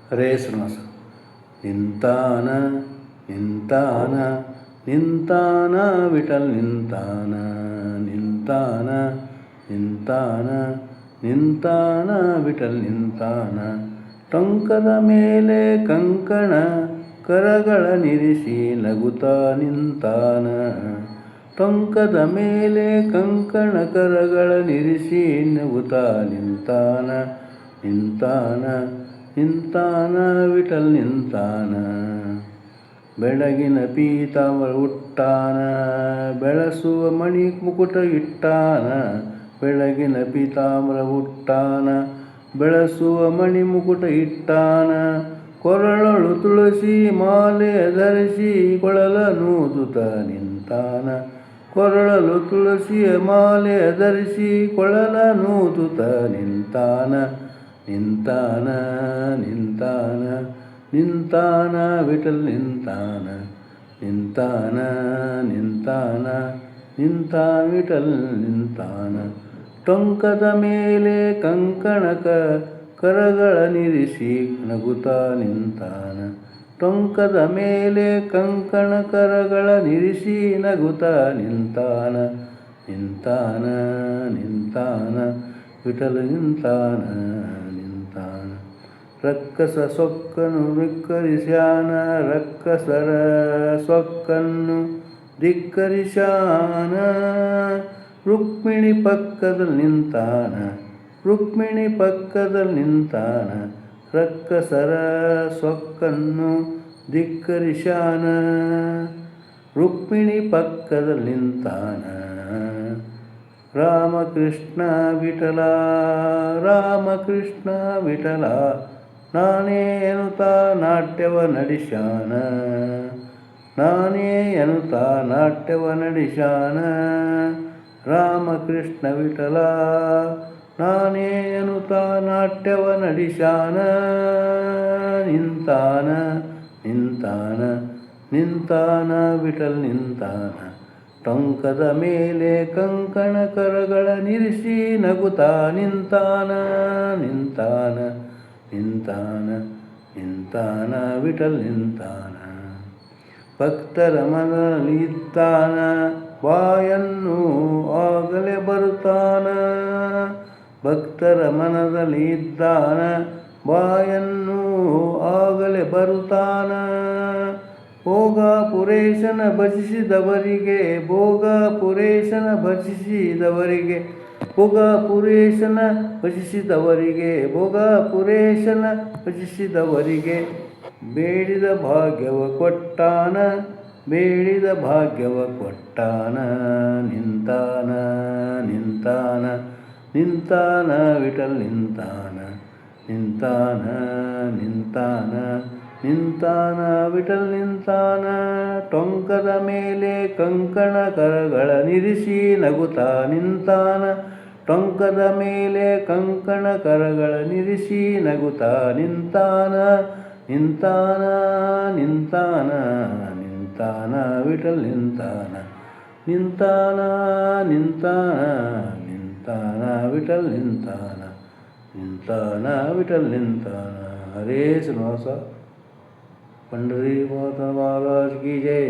ಹರೇ ಶ್ರೀನಿವಾಸ. ನಿಂತಾನ ನಿಂತಾನ ನಿಂತಾನ ವಿಠಲ್ ನಿಂತಾನ ನಿಂತಾನ ನಿಂತಾನ ನಿಂತಾನ ವಿಠಲ್ ನಿಂತಾನ. ಟೊಂಕದ ಮೇಲೆ ಕಂಕಣ ಕರಗಳನಿರಿಸಿ ನಗುತ್ತಾ ನಿಂತಾನ. ಟೊಂಕದ ಮೇಲೆ ಕಂಕಣ ಕರಗಳನಿರಿಸಿ ನಗುತ್ತಾ ನಿಂತಾನ ನಿಂತಾನ ನಿಂತಾನ ವಿಠಲ್ ನಿಂತಾನ. ಬೆಳಗಿನ ಪೀತಾಂಬರ ಉಟ್ಟಾನ ಬೆಳಸುವ ಮಣಿ ಮುಕುಟ ಇಟ್ಟಾನ. ಬೆಳಗಿನ ಪೀತಾಂಬರ ಉಟ್ಟಾನ ಬೆಳಸುವ ಮಣಿ ಮುಕುಟ ಇಟ್ಟಾನ. ಕೊರಳಳು ತುಳಸಿ ಮಾಲೆ ಧರಿಸಿ ಕೊಳಲನೂದುತ್ತ ನಿಂತಾನ. ಕೊರಳಲು ತುಳಸಿಯ ಮಾಲೆ ಧರಿಸಿ ಕೊಳಲನೂದುತ್ತ ನಿಂತಾನ ನಿಂತಾನ ನಿಂತಾನ ನಿಂತಾನ ವಿಠಲ್ ನಿಂತಾನ ನಿಂತಾನ ನಿಂತಾನ ನಿಂತಾನ ವಿಠಲ್ ನಿಂತಾನ. ಟೊಂಕದ ಮೇಲೆ ಕಂಕಣ ಕರಗಳನಿರಿಸಿ ನಗುತ್ತಾ ನಿಂತಾನ. ಟೊಂಕದ ಮೇಲೆ ಕಂಕಣ ಕರಗಳನಿರಿಸಿ ನಗುತ್ತಾ ನಿಂತಾನ ನಿಂತಾನ ನಿಂತಾನ ವಿಠಲ್ ನಿಂತಾನ ನಿಂತಾನ. ರಕ್ಕಸ ಸೊಕ್ಕನ್ನು ಧಿಕ್ಕರಿಸ್ಯಾನ ರಕ್ಕಸರ ಸೊಕ್ಕನ್ನು ಧಿಕ್ಕರಿಸ್ಯಾನ. ರುಕ್ಮಿಣಿ ಪಕ್ಕದಲ್ಲಿ ನಿಂತಾನ ರುಕ್ಮಿಣಿ ಪಕ್ಕದಲ್ಲಿ ನಿಂತಾನ. ರಕ್ಕಸರ ಸೊಕ್ಕನ್ನು ಧಿಕ್ಕರಿಸ್ಯಾನ ರುಕ್ಮಿಣಿ ಪಕ್ಕದಲ್ಲಿ ನಿಂತಾನ. ರಾಮಕೃಷ್ಣ ವಿಠಲ ರಾಮಕೃಷ್ಣ ವಿಠಲ ನಾನೇ ಎನ್ನುತ್ತಾ ನಾಟ್ಯವ ನಡೆಸ್ಯಾನ. ನಾನೇ ಎನ್ನುತ್ತಾ ನಾಟ್ಯವ ನಡೆಸ್ಯಾನ. ರಾಮಕೃಷ್ಣ ವಿಠಲ ನಾನೇ ಎನ್ನುತ್ತಾ ನಾಟ್ಯವ ನಡೆಸ್ಯಾನ. ನಿಂತಾನ ನಿಂತಾನ ನಿಂತಾನ ವಿಠಲ್ ನಿಂತಾನ. ಟೊಂಕದ ಮೇಲೆ ಕಂಕಣ ಕರಗಳನಿರಿಸಿ ನಗುತ್ತಾ ನಿಂತಾನ ನಿಂತಾನ ನಿಂತಾನ ನಿಂತಾನ ವಿಠಲ್ ನಿಂತಾನ. ಭಕ್ತರ ಮನದಲ್ಲಿದ್ದಾನ ಬಾಯನ್ನು ಆಗಲೇ ಬರುತ್ತಾನ. ಭಕ್ತರ ಮನದಲ್ಲಿ ಇದ್ದಾನ ಬಾಯನ್ನು ಆಗಲೇ ಬರುತ್ತಾನ. ಭೋಗಪುರೇಶನ ಭಜಿಸಿದವರಿಗೆ ಭೋಗಪುರೇಶನ ಭಜಿಸಿದವರಿಗೆ ಭೋಗಪುರೇಶನ ಭಜಿಸಿದವರಿಗೆ ಭೋಗಪುರೇಶನ ಭಜಿಸಿದವರಿಗೆ ಬೇಡಿದ ಭಾಗ್ಯವ ಕೊಟ್ಟಾನ ಬೇಡಿದ ಭಾಗ್ಯವ ಕೊಟ್ಟಾನ. ನಿಂತಾನ ನಿಂತಾನ ನಿಂತಾನ ವಿಠಲ್ ನಿಂತಾನ ನಿಂತಾನ ನಿಂತಾನ ನಿಂತಾನ ವಿಠಲ್ ನಿಂತಾನ. ಟೊಂಕದ ಮೇಲೆ ಕಂಕಣ ಕರಗಳನಿರಿಸಿ ನಗುತ್ತಾ ನಿಂತಾನ. ಟೊಂಕದ ಮೇಲೆ ಕಂಕಣ ಕರಗಳನಿರಿಸಿ ನಗುತ್ತಾ ನಿಂತಾನ ನಿಂತಾನ ನಿಂತಾನ ನಿಂತಾನ ವಿಠಲ್ ನಿಂತಾನ ನಿಂತಾನ ನಿಂತಾನ ನಿಂತಾನ ವಿಠಲ್ ನಿಂತಾನ ನಿಂತಾನ ವಿಠಲ್ ನಿಂತಾನ. ಹರೇ ಶ್ರೀನಿವಾಸ. पंढरी माता महाराज की जय.